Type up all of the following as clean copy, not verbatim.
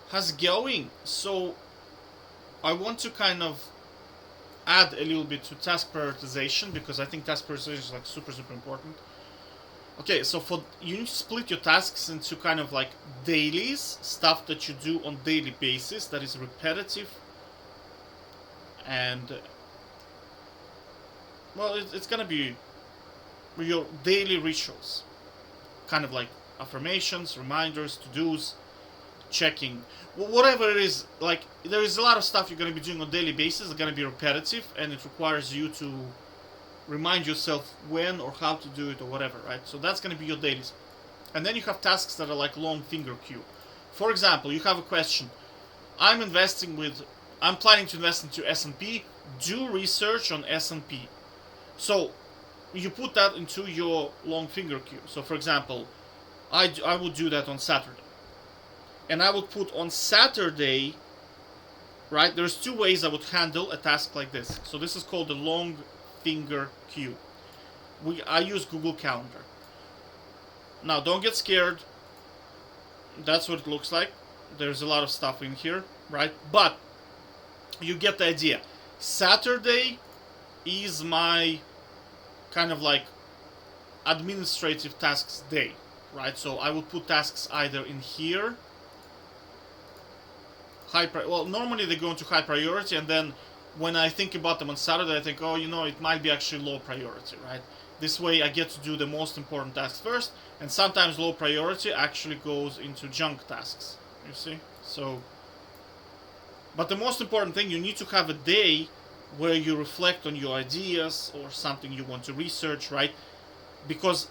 How's it going? So I want to kind of add a little bit to task prioritization because I think task prioritization is like super important. Okay, so for you need to split your tasks into kind of like dailies, stuff that you do on daily basis that is repetitive and well, it's gonna be your daily rituals, kind of like affirmations, reminders, to dos, checking, whatever it is. Like there is a lot of stuff you're going to be doing on a daily basis. It's going to be repetitive, and it requires you to remind yourself when or how to do it or whatever, right? So that's going to be your dailies. And then you have tasks that are like long finger queue. For example, you have a question. I'm investing with I'm planning to invest into S&P. Do research on S&P. So you put that into your long finger queue. So for example, I would do that on Saturday. And I would put on Saturday, right? There's two ways I would handle a task like this. So this is called the long finger queue. I use Google Calendar. Now don't get scared. That's what it looks like. There's a lot of stuff in here, right? But you get the idea. Saturday is my kind of like administrative tasks day, right? So I would put tasks either in here, normally they go into high priority, and then when I think about them on Saturday, I think, oh, it might be actually low priority, right? This way I get to do the most important tasks first, and sometimes low priority actually goes into junk tasks, you see? So, but the most important thing, you need to have a day where you reflect on your ideas or something you want to research, right? Because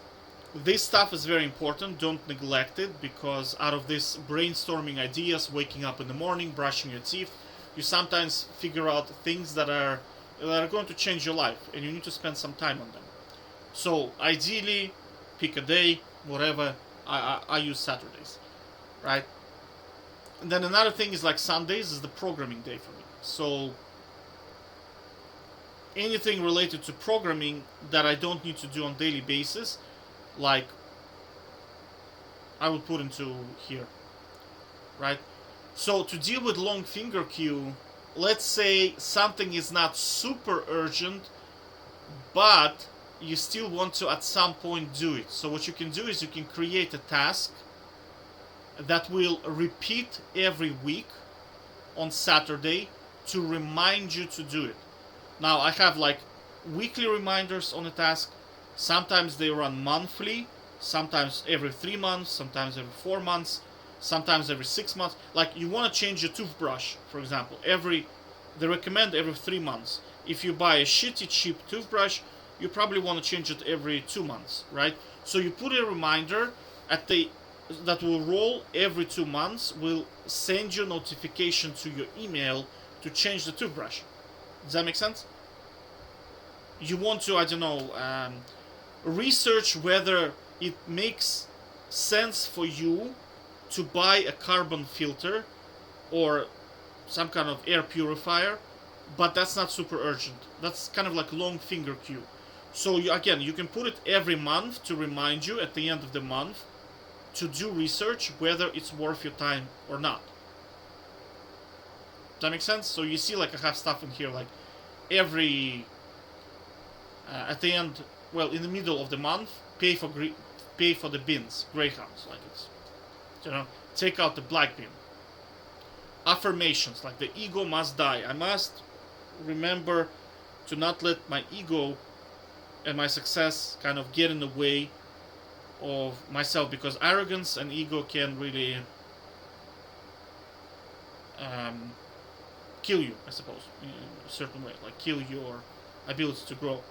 this stuff is very important. Don't neglect it, because out of this brainstorming ideas, waking up in the morning, brushing your teeth, you sometimes figure out things that are going to change your life, and you need to spend some time on them. So ideally, pick a day, whatever. I use Saturdays, right? And then another thing is like Sundays is the programming day for me. So anything related to programming that I don't need to do on daily basis, like I would put into here, right? So to deal with long finger queue, let's say something is not super urgent, but you still want to at some point do it. So what you can do is you can create a task that will repeat every week on Saturday to remind you to do it. Now I have like weekly reminders on a task. Sometimes they run monthly, sometimes every 3 months, sometimes every 4 months, sometimes every 6 months. Like you want to change your toothbrush, for example. They recommend every 3 months. If you buy a shitty cheap toothbrush, you probably want to change it every 2 months, right? So you put a reminder that will roll every 2 months, will send you notification to your email to change the toothbrush. Does that make sense? You want to, I don't know, research whether it makes sense for you to buy a carbon filter or some kind of air purifier, but that's not super urgent. That's kind of like long finger queue. So you can put it every month to remind you at the end of the month to do research whether it's worth your time or not. Does that make sense? So you see, like I have stuff in here like every at the end, well, in the middle of the month, pay for the bins, greyhounds, like it's, take out the black bin. Affirmations like the ego must die. I must remember to not let my ego and my success kind of get in the way of myself, because arrogance and ego can really kill you, I suppose, in a certain way, like kill your ability to grow.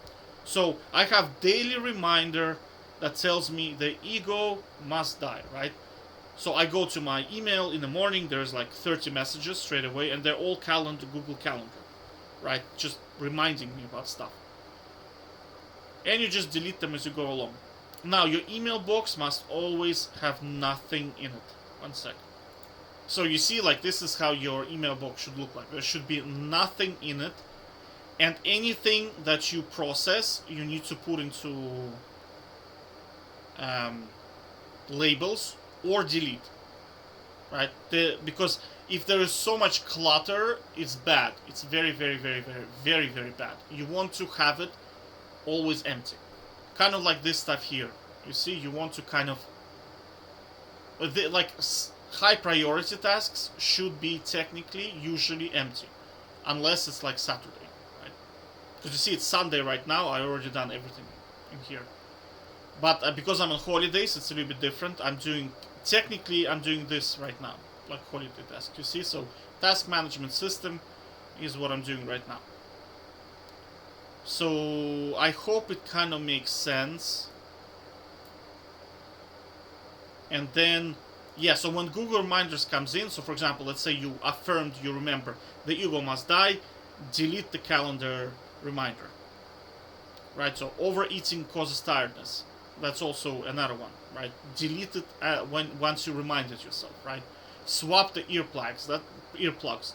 So I have daily reminder that tells me the ego must die, right? So I go to my email in the morning, there's like 30 messages straight away, and they're all Google Calendar, right? Just reminding me about stuff. And you just delete them as you go along. Now, your email box must always have nothing in it. One sec. So you see, like, this is how your email box should look like. There should be nothing in it. And anything that you process, you need to put into labels or delete. right? Because if there is so much clutter, it's bad. It's very, very, very, very, very, very bad. You want to have it always empty. Kind of like this stuff here. You see, you want to kind of like high priority tasks should be technically usually empty, unless it's like Saturday, right? Because you see, it's Sunday right now. I already done everything in here, but because I'm on holidays, it's a little bit different. I'm doing this right now, like holiday task. You see, so task management system is what I'm doing right now. So I hope it kind of makes sense. And then, yeah, so when Google Reminders comes in, so for example, let's say you affirmed, you remember, the ego must die, delete the calendar reminder. Right, so overeating causes tiredness. That's also another one, right? Delete it once you reminded yourself, right? Swap the earplugs.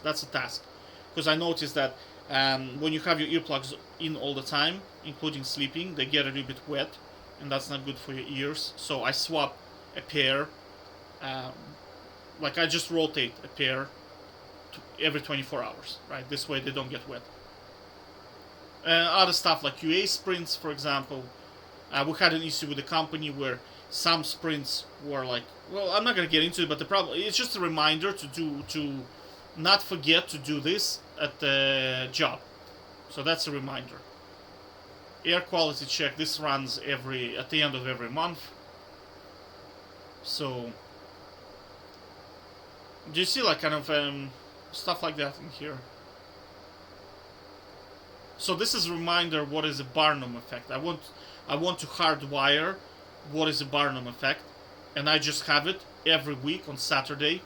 That's a task, because I noticed that when you have your earplugs in all the time, including sleeping, they get a little bit wet, and that's not good for your ears. So I swap a pair, like I just rotate a pair every 24 hours, right? This way they don't get wet. Other stuff like QA sprints, for example. We had an issue with the company where some sprints were like, well, I'm not gonna get into it, but the problem, it's just a reminder to not forget to do this at the job. So that's a reminder. Air quality check. This runs at the end of every month. So do you see like kind of stuff like that in here? So this is a reminder what is a Barnum effect. I want to hardwire what is a Barnum effect, and I just have it every week on Saturday,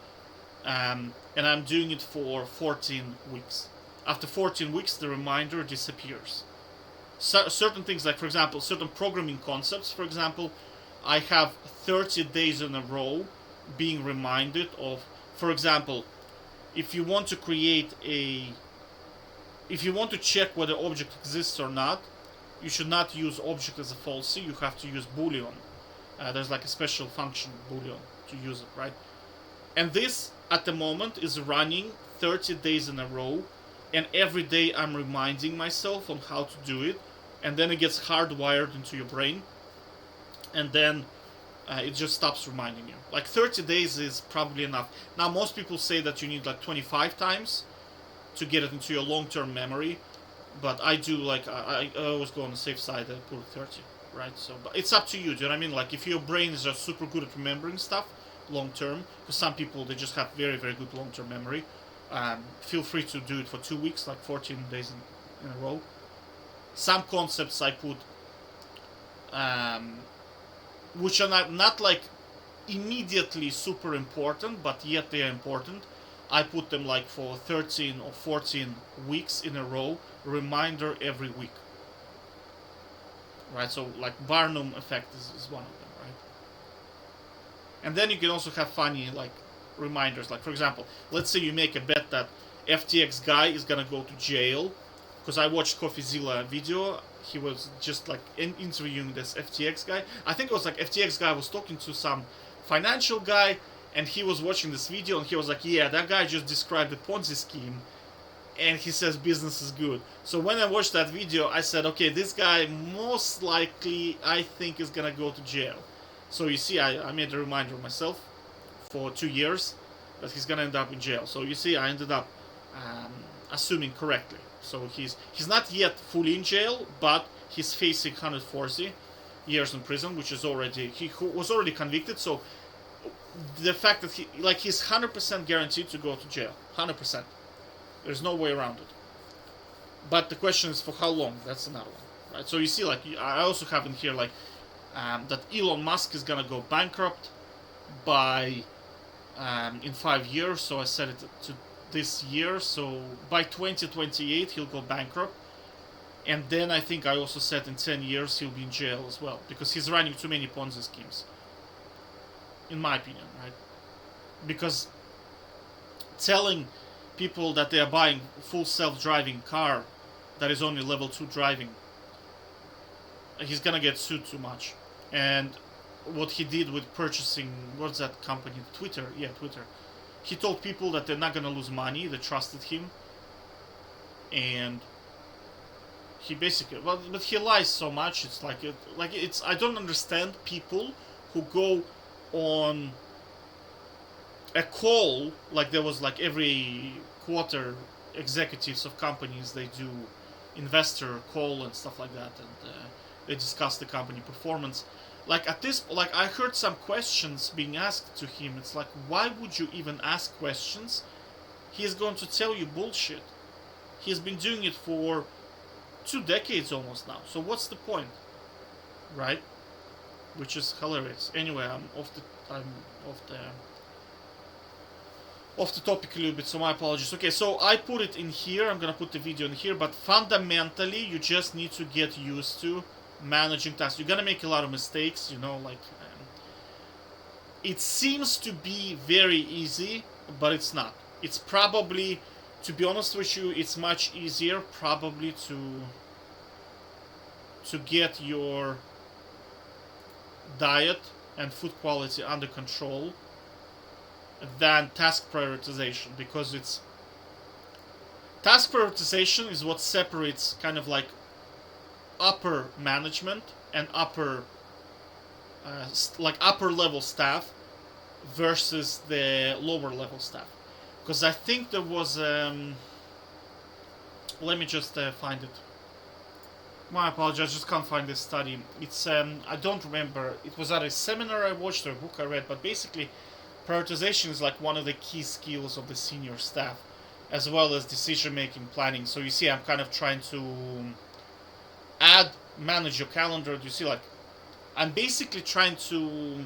and I'm doing it for 14 weeks. After 14 weeks, the reminder disappears. Certain things, like for example, certain programming concepts, for example, I have 30 days in a row being reminded of, for example, if you want to check whether object exists or not, you should not use object as a falsy, you have to use boolean. There's like a special function, boolean, to use it, right? And this, at the moment, is running 30 days in a row, and every day I'm reminding myself on how to do it, and then it gets hardwired into your brain, and then it just stops reminding you. Like 30 days is probably enough. Now most people say that you need like 25 times to get it into your long-term memory, but I do like I always go on the safe side and put 30, right? So, but it's up to you. Do you know what I mean? Like if your brain is just super good at remembering stuff long-term, because some people they just have very very good long-term memory. Feel free to do it for 2 weeks, like 14 days in a row. Some concepts I put, which are not like immediately super important, but yet they are important. I put them like for 13 or 14 weeks in a row, reminder every week. Right, so like Barnum effect is one of them, right? And then you can also have funny like reminders, like for example, let's say you make a bet that FTX guy is gonna go to jail, because I watched CoffeeZilla video. He was just like interviewing this FTX guy. I think it was like FTX guy was talking to some financial guy, and he was watching this video, and he was like, yeah, that guy just described the Ponzi scheme, and he says business is good. So when I watched that video, I said, okay, this guy most likely, I think, is gonna go to jail. So you see, I made a reminder myself for 2 years that he's gonna end up in jail. So you see, I ended up assuming correctly. So he's not yet fully in jail, but he's facing 140 years in prison, which is he was already convicted. So the fact that he's 100% guaranteed to go to jail, 100%. There's no way around it. But the question is for how long? That's another one, right? So you see, like I also have in here like that Elon Musk is gonna go bankrupt by in 5 years. So I set it to this year. So by 2028 he'll go bankrupt, and then I think I also said in 10 years he'll be in jail as well, because he's running too many Ponzi schemes, in my opinion, right? Because telling people that they are buying full self-driving car that is only level 2 driving, he's gonna get sued too much. And what he did with purchasing, what's that company, Twitter, he told people that they're not gonna lose money. They trusted him, and he basically, well, but he lies so much. It's like it's. I don't understand people who go on a call, like there was like every quarter, executives of companies, they do investor call and stuff like that, and they discuss the company performance. Like at this, like I heard some questions being asked to him. It's like, why would you even ask questions? He is going to tell you bullshit. He has been doing it for 2 decades almost now. So what's the point, right? Which is hilarious. Anyway, I'm off the topic a little bit, so my apologies. Okay, so I put it in here. I'm gonna put the video in here, but fundamentally, you just need to get used to managing tasks. You're gonna make a lot of mistakes, you know, like it seems to be very easy, but it's not. It's probably, to be honest with you, it's much easier probably to get your diet and food quality under control than task prioritization, because it's task prioritization is what separates kind of like upper management and upper upper level staff versus the lower level staff. Because I think there was let me just find it. My apologies, I just can't find this study. It's I don't remember. It was at a seminar I watched or a book I read, but basically prioritization is like one of the key skills of the senior staff, as well as decision making, planning. So you see, I'm kind of trying to manage your calendar. You see, like I'm basically trying to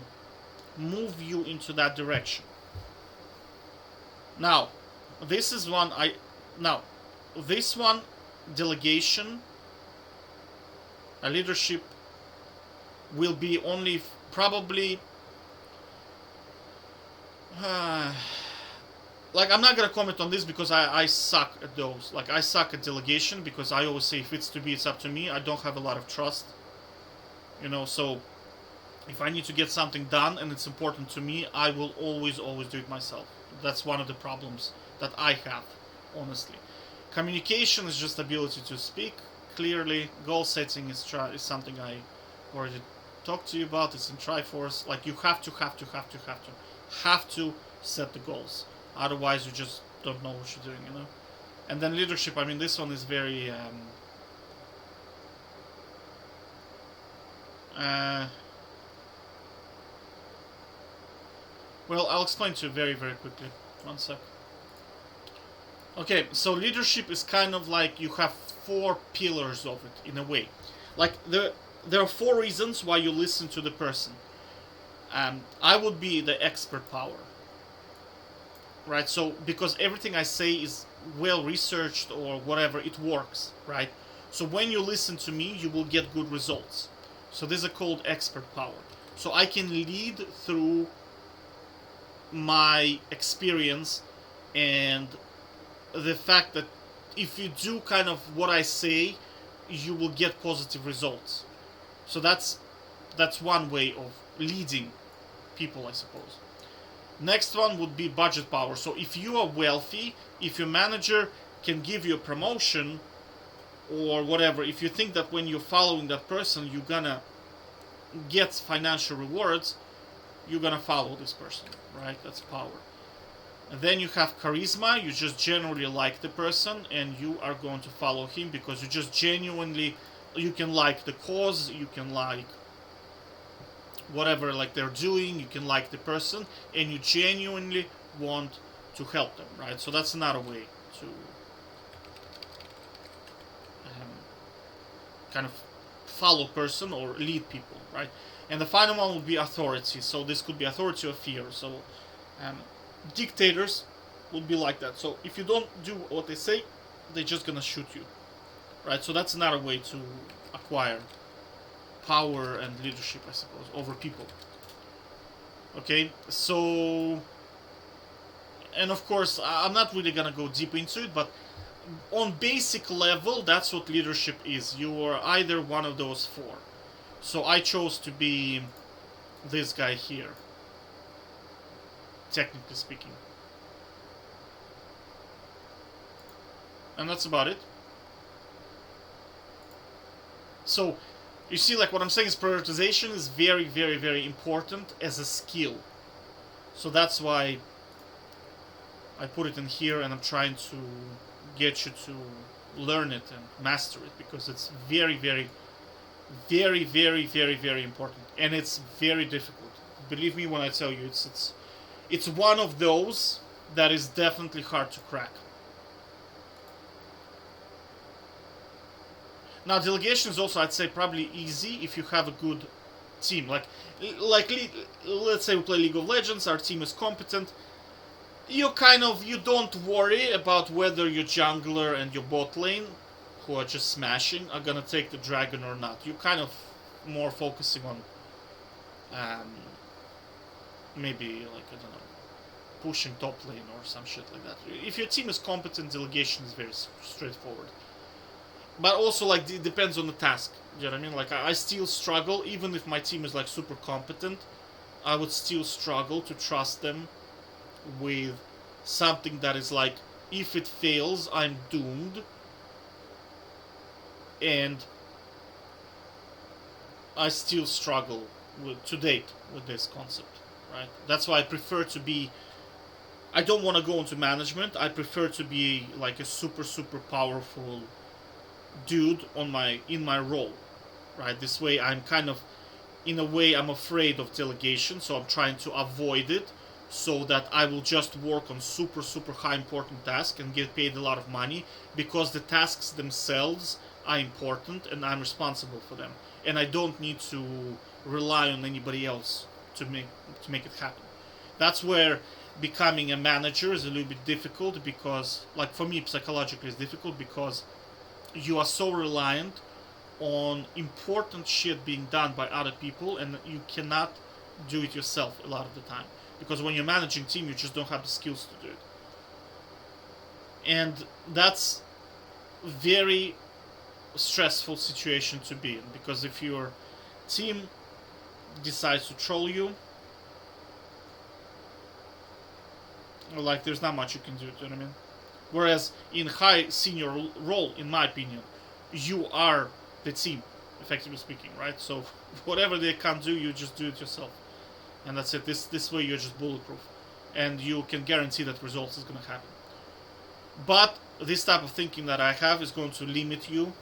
move you into that direction. Now, this is one this one, delegation, leadership, will be only probably like I'm not gonna comment on this because I suck at those. Like I suck at delegation because I always say if it's to be, it's up to me. I don't have a lot of trust, you know. So if I need to get something done and it's important to me, I will always do it myself. That's one of the problems that I have, honestly. Communication is just ability to speak clearly. Goal setting is something I already talked to you about. It's in Triforce. Like you have to set the goals. Otherwise, you just don't know what you're doing, you know. And then leadership. I mean, this one is very. Well, I'll explain to you very quickly. One sec. Okay, so leadership is kind of like you have 4 pillars of it in a way. Like there are 4 reasons why you listen to the person. I would be the expert power, right? So because everything I say is well researched or whatever, it works, right? So when you listen to me, you will get good results. So these are called expert power. So I can lead through my experience and the fact that if you do kind of what I say, you will get positive results. So that's one way of leading people, I suppose. Next one would be budget power. So if you are wealthy, if your manager can give you a promotion or whatever, if you think that when you're following that person you're gonna get financial rewards, you're gonna follow this person, right? That's power. And then you have charisma. You just generally like the person and you are going to follow him because you just genuinely, you can like the cause, you can like whatever like they're doing, you can like the person and you genuinely want to help them, right? So that's another way to kind of follow person or lead people, right? And the final one would be authority. So this could be authority or fear. So dictators would be like that. So if you don't do what they say, they're just gonna shoot you, right? So that's another way to acquire power and leadership, I suppose, over people. Okay, so, and of course, I'm not really gonna go deep into it, but on basic level, that's what leadership is. You are either one of those 4. So I chose to be this guy here, technically speaking. And that's about it. So, you see, like what I'm saying is prioritization is very, very, very important as a skill. So that's why I put it in here, and I'm trying to get you to learn it and master it, because it's very, very, very, very, very, very important, and it's very difficult. Believe me when I tell you, it's one of those that is definitely hard to crack. Now, delegation is also, I'd say, probably easy if you have a good team. Like let's say we play League of Legends, our team is competent. You don't worry about whether your jungler and your bot lane, who are just smashing, are gonna take the dragon or not. You're kind of more focusing on maybe, like, I don't know, pushing top lane or some shit like that. If your team is competent, delegation is very straightforward. But also, like, it depends on the task. You know what I mean? Like, I still struggle, even if my team is, like, super competent, I would still struggle to trust them with something that is like, if it fails, I'm doomed. And I still struggle to date with this concept, right? That's why I prefer to be. I don't want to go into management. I prefer to be like a super, super powerful dude in my role, right? This way, I'm kind of, in a way, I'm afraid of delegation, so I'm trying to avoid it, so that I will just work on super, super high important tasks and get paid a lot of money, because the tasks themselves are important and I'm responsible for them, and I don't need to rely on anybody else to make it happen. That's where becoming a manager is a little bit difficult, because, like, for me, psychologically, it's difficult because you are so reliant on important shit being done by other people, and you cannot do it yourself a lot of the time, because when you're managing team, you just don't have the skills to do it. And that's very stressful situation to be in, because if your team decides to troll you, like, there's not much you can do, you know what I mean? Whereas in high senior role, in my opinion, you are the team, effectively speaking, right? So whatever they can't do, you just do it yourself, and that's it. This way, you're just bulletproof, and you can guarantee that results is going to happen. But this type of thinking that I have is going to limit you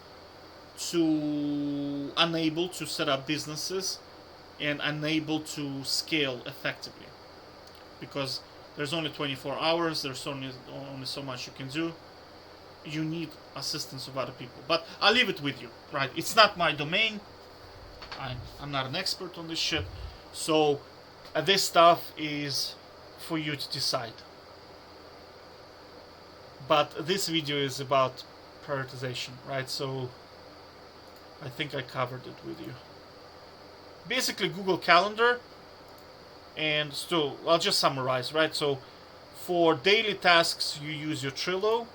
to unable to set up businesses and unable to scale effectively, because there's only 24 hours, there's only so much you can do. You need assistance of other people. But I'll leave it with you, right? It's not my domain. I'm not an expert on this shit. So this stuff is for you to decide. But this video is about prioritization, right? So I think I covered it with you. Basically, Google Calendar. And so I'll just summarize, right? So for daily tasks, you use your Trello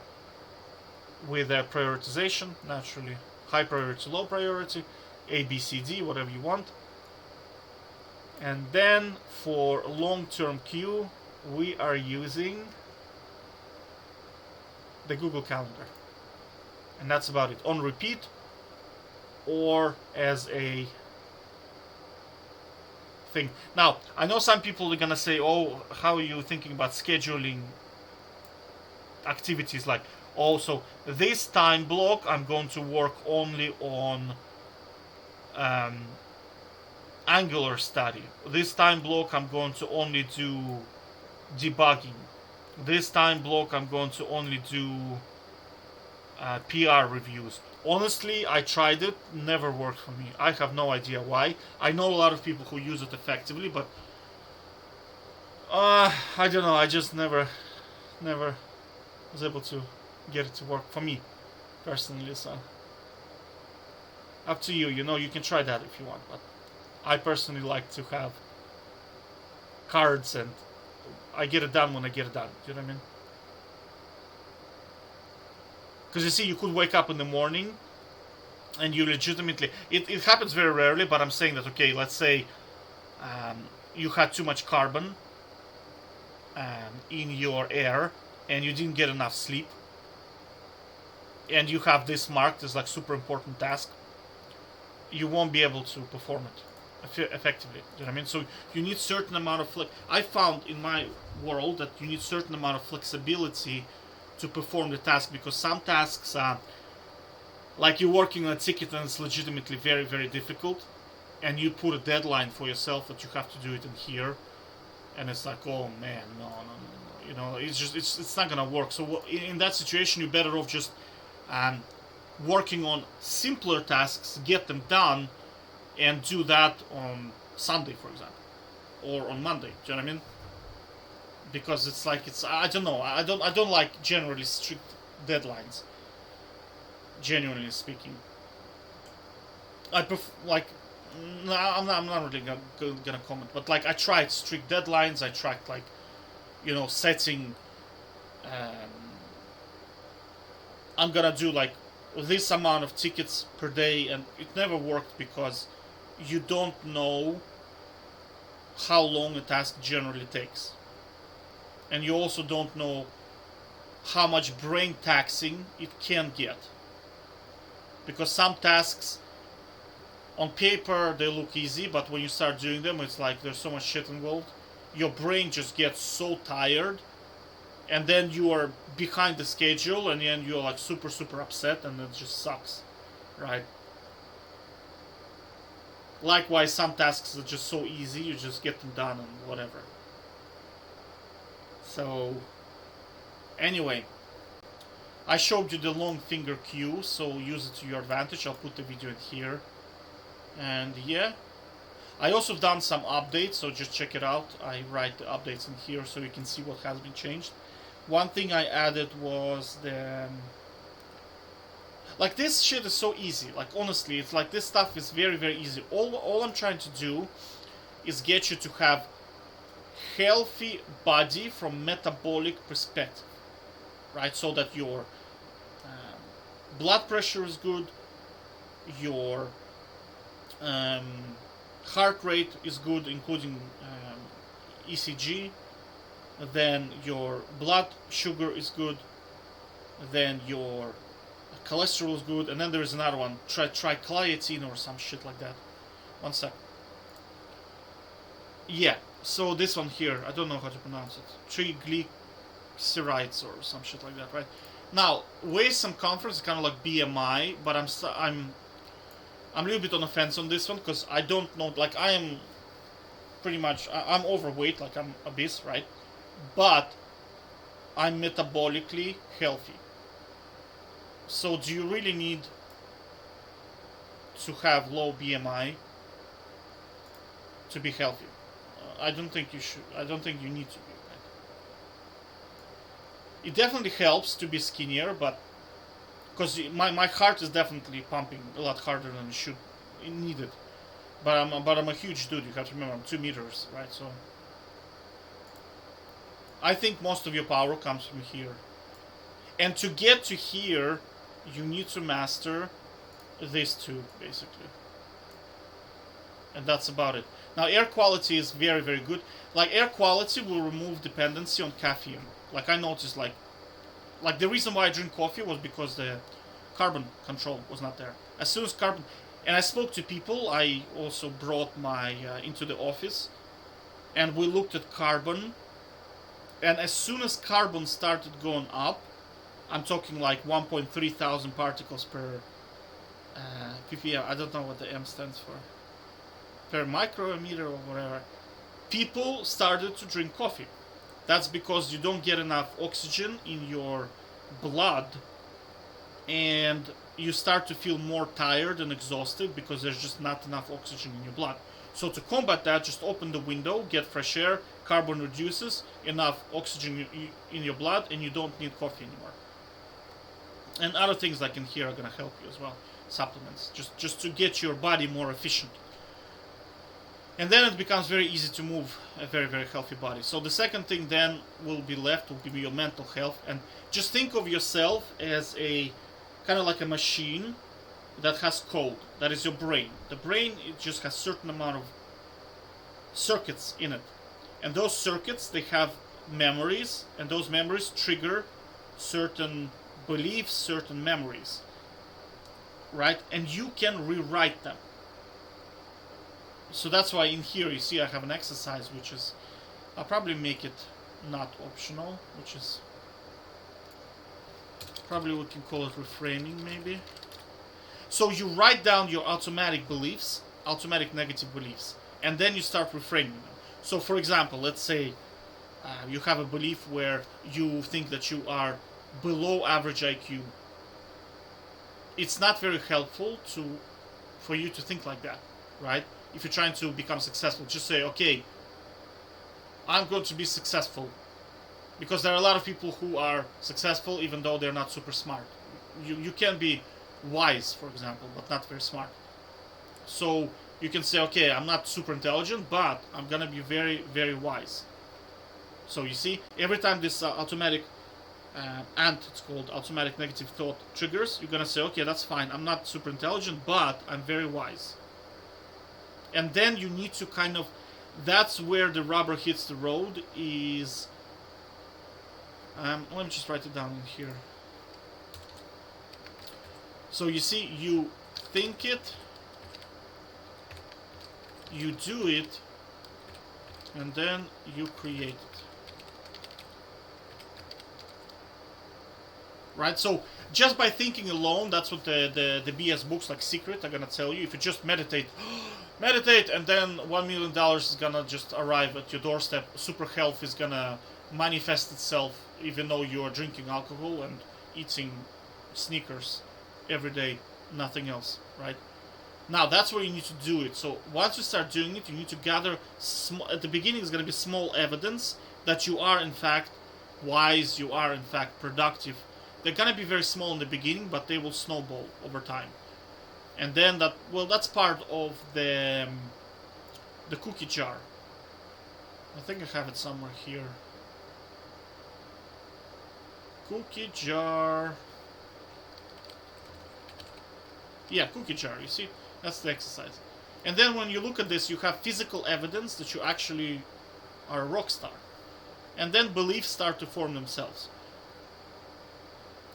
with a prioritization, naturally, high priority, low priority, A, B, C, D, whatever you want. And then for long-term queue, we are using the Google Calendar. And that's about it. On repeat, or as a thing. Now, I know some people are gonna say, "Oh, how are you thinking about scheduling activities?" Like, also, this time block, I'm going to work only on Angular study. This time block, I'm going to only do debugging. This time block, I'm going to only do PR reviews. Honestly, I tried it, never worked for me. I have no idea why. I know a lot of people who use it effectively, but I don't know. I just never was able to get it to work for me personally. So up to you. You know, you can try that if you want, but I personally like to have cards, and I get it done when I get it done. Do you know what I mean? Because you see, you could wake up in the morning and you legitimately... It happens very rarely, but I'm saying that, okay, let's say you had too much carbon in your air and you didn't get enough sleep. and you have this marked as like super important task, you won't be able to perform it effectively. You know what I mean? So you need certain amount of I found in my world that you need certain amount of flexibility to perform the task, because some tasks are like you're working on a ticket and it's legitimately very very difficult, and you put a deadline for yourself that you have to do it in here, and it's like, oh man, no, you know, it's not gonna work. So in that situation, you're better off just working on simpler tasks, get them done, and do that on Sunday, for example, or on Monday. Do you know what I mean? Because it's like I don't know, I don't like generally strict deadlines. Genuinely speaking, I prefer like. No, I'm not really gonna comment, but like I tried strict deadlines. I tried like, you know, setting. I'm gonna do like this amount of tickets per day, and it never worked because you don't know how long a task generally takes, and you also don't know how much brain taxing it can get, because some tasks on paper they look easy, but when you start doing them, it's like there's so much shit involved. Your brain just gets so tired, and then you are behind the schedule, and then you're like super super upset, and it just sucks, right? Likewise, some tasks are just so easy, you just get them done and whatever. So anyway, I showed you the long finger cue, so use it to your advantage. I'll put the video in here. And yeah, I also done some updates, so just check it out. I write the updates in here so you can see what has been changed. One thing I added was the like this shit is so easy. Like honestly, it's like this stuff is very very easy. All I'm trying to do is get you to have healthy body from metabolic perspective, right? So that your blood pressure is good, your heart rate is good, including ECG. Then your blood sugar is good. Then your cholesterol is good. And then there is another one, tricliatine or some shit like that. One sec. Yeah. So this one here, I don't know how to pronounce it. Triglycerides or some shit like that, right? Now, waist circumference is kind of like BMI, but I'm a little bit on the fence on this one because I don't know. Like I am pretty much I'm overweight, like I'm obese, right? But I'm metabolically healthy. So do you really need to have low BMI to be healthy? I don't think you should. I don't think you need to be. Right? It definitely helps to be skinnier, but because my heart is definitely pumping a lot harder than it should needed. But I'm a huge dude. You have to remember I'm 2 meters, right? So I think most of your power comes from here. And to get to here, you need to master these two basically. And that's about it. Now air quality is very very good. Like air quality will remove dependency on caffeine. Like I noticed like the reason why I drink coffee was because the carbon control was not there. As soon as carbon, and I spoke to people, I also brought my into the office, and we looked at carbon, and as soon as carbon started going up, I'm talking like 1.3 thousand particles per ppm. I don't know what the M stands for. Per micrometer or whatever. People started to drink coffee. That's because you don't get enough oxygen in your blood, and you start to feel more tired and exhausted because there's just not enough oxygen in your blood. So to combat that, just open the window, get fresh air, carbon reduces, enough oxygen in your blood, and you don't need coffee anymore. And other things like in here are gonna help you as well. Supplements, just to get your body more efficient. And then it becomes very easy to move a very very healthy body. So the second thing then will be your mental health, and just think of yourself as a kind of like a machine that has code. That is your brain. The brain, it just has certain amount of circuits in it, and those circuits, they have memories, and those memories trigger certain beliefs, certain memories, right? And you can rewrite them. So that's why in here you see I have an exercise, which is, I'll probably make it not optional, which is, probably we can call it reframing maybe. So you write down your automatic beliefs, automatic negative beliefs, and then you start reframing them. So for example, let's say you have a belief where you think that you are below average IQ. It's not very helpful for you to think like that, right? If you're trying to become successful, just say, okay, I'm going to be successful. Because there are a lot of people who are successful even though they're not super smart. You can be wise, for example, but not very smart. So you can say, okay, I'm not super intelligent, but I'm gonna be very, very wise. So you see, every time this automatic it's called automatic negative thought triggers, you're gonna say, okay, that's fine. I'm not super intelligent, but I'm very wise. And then you need to kind of, that's where the rubber hits the road. Is let me just write it down in here. So you see, you think it, you do it, and then you create it. Right? So just by thinking alone, that's what the BS books like Secret are gonna tell you. If you just meditate, meditate, and then $1 million is gonna just arrive at your doorstep. Super health is gonna manifest itself, even though you are drinking alcohol and eating Snickers every day, nothing else, right? Now that's where you need to do it. So once you start doing it, you need to gather. At the beginning, it's gonna be small evidence that you are in fact wise, you are in fact productive. They're gonna be very small in the beginning, but they will snowball over time. And then that's part of the cookie jar. I think I have it somewhere here. Cookie jar. Yeah, cookie jar, you see? That's the exercise. And then when you look at this, you have physical evidence that you actually are a rock star. And then beliefs start to form themselves.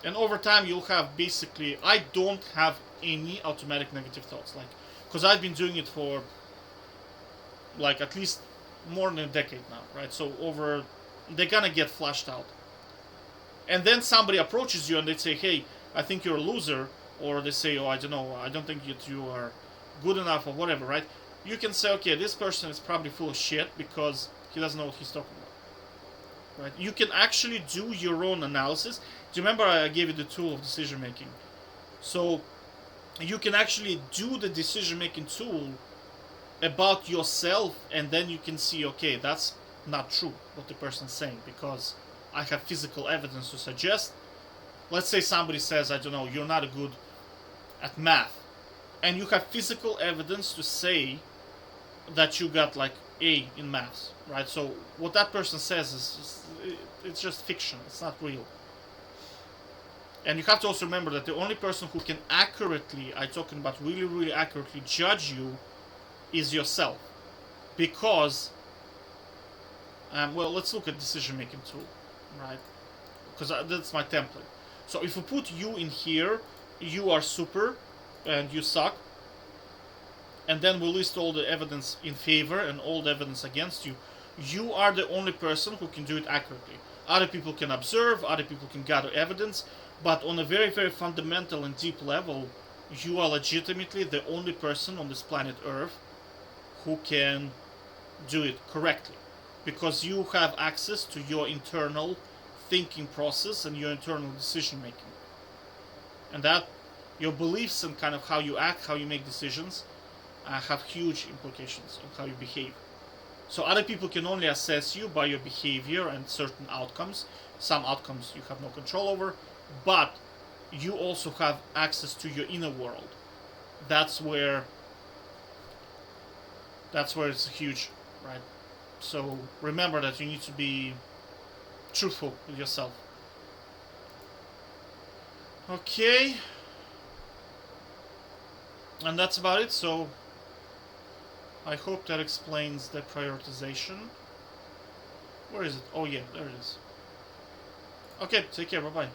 And over time, you'll have basically, I don't have any automatic negative thoughts. Like, because I've been doing it for like at least more than a decade now, right? So they're gonna get flushed out. And then somebody approaches you and they say, hey, I think you're a loser. Or they say, oh, I don't know, I don't think you are good enough or whatever, right? You can say, okay, this person is probably full of shit because he doesn't know what he's talking about, right? You can actually do your own analysis. Do you remember I gave you the tool of decision making? So you can actually do the decision making tool about yourself, and then you can see, okay, that's not true what the person's saying because I have physical evidence to suggest. Let's say somebody says, I don't know, you're not good at math, and you have physical evidence to say that you got like A in maths, right? So what that person says is it's just fiction. It's not real. And you have to also remember that the only person who can accurately, I'm talking about really, really accurately judge you is yourself. Because, well, let's look at decision-making tool, right? Because that's my template. So if we put you in here, you are super and you suck. And then we list all the evidence in favor and all the evidence against you. You are the only person who can do it accurately. Other people can observe, other people can gather evidence, but on a very, very fundamental and deep level, you are legitimately the only person on this planet Earth who can do it correctly. Because you have access to your internal thinking process and your internal decision making. And that, your beliefs and kind of how you act, how you make decisions, have huge implications on how you behave. So other people can only assess you by your behavior and certain outcomes. Some outcomes you have no control over, but you also have access to your inner world. That's where it's huge, right? So remember that you need to be truthful with yourself. Okay. And that's about it. So I hope that explains the prioritization. Where is it? Oh yeah, there it is. Okay, take care, bye-bye.